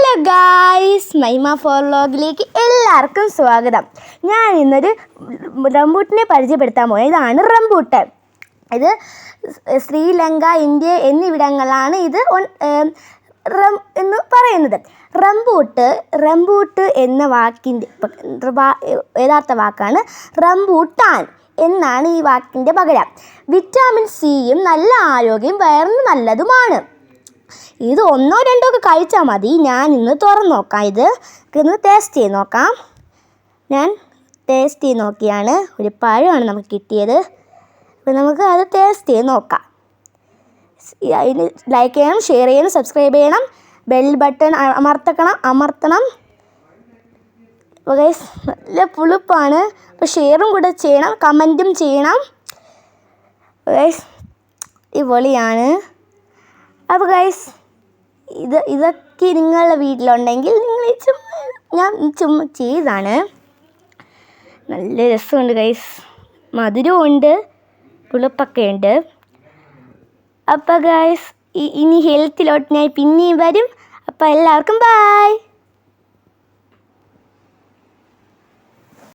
Hello guys, മൈമ ഫോർലോഗിലേക്ക് എല്ലാവർക്കും സ്വാഗതം. ഞാൻ ഇന്നൊരു റംബൂട്ടിനെ പരിചയപ്പെടുത്താൻ പോയത്. ഇതാണ് റംബൂട്ടൻ. ഇത് ശ്രീലങ്ക, ഇന്ത്യ എന്നിവിടങ്ങളിലാണ് ഇത് എന്ന് പറയുന്നത്. റംബൂട്ട് എന്ന വാക്കിൻ്റെ യഥാർത്ഥ വാക്കാണ് റംബൂട്ടാൻ എന്നാണ് ഈ വാക്കിൻ്റെ പകരം. വിറ്റാമിൻ സിയും നല്ല ആരോഗ്യം വയറിന് നല്ലതുമാണ്. ഇത് 1-2 ഒക്കെ കഴിച്ചാൽ മതി. ഞാൻ ഇന്ന് തുറന്ന് നോക്കാം. ഇന്ന് ടേസ്റ്റ് ചെയ്ത് നോക്കാം. ഞാൻ ടേസ്റ്റ് ചെയ്ത് നോക്കിയാണ്. ഒരു പഴമാണ് നമുക്ക് കിട്ടിയത്. അപ്പോൾ നമുക്ക് അത് ടേസ്റ്റ് ചെയ്ത് നോക്കാം. അതിന് ലൈക്ക് ചെയ്യണം, ഷെയർ ചെയ്യണം, സബ്സ്ക്രൈബ് ചെയ്യണം, ബെൽ ബട്ടൺ അമർത്തണം. അപ്പോൾ ഗൈസ്, നല്ല പുളിപ്പാണ്. അപ്പോൾ ഷെയറും കൂടെ ചെയ്യണം, കമൻറ്റും ചെയ്യണം. ഗൈസ്, അടിപൊളിയാണ്. അപ്പോൾ ഗൈസ്, ഇതൊക്കെ നിങ്ങളുടെ വീട്ടിലുണ്ടെങ്കിൽ ഞാൻ ചുമ്മാ ചെയ്താണ്. നല്ല രസമുണ്ട് ഗൈസ്, മധുരമുണ്ട്, പുളിപ്പൊക്കെ ഉണ്ട്. അപ്പോൾ ഗൈസ്, ഇനി ഹെൽത്തിലോട്ട് ഞാൻ പിന്നെയും വരും. അപ്പോൾ എല്ലാവർക്കും ബൈ.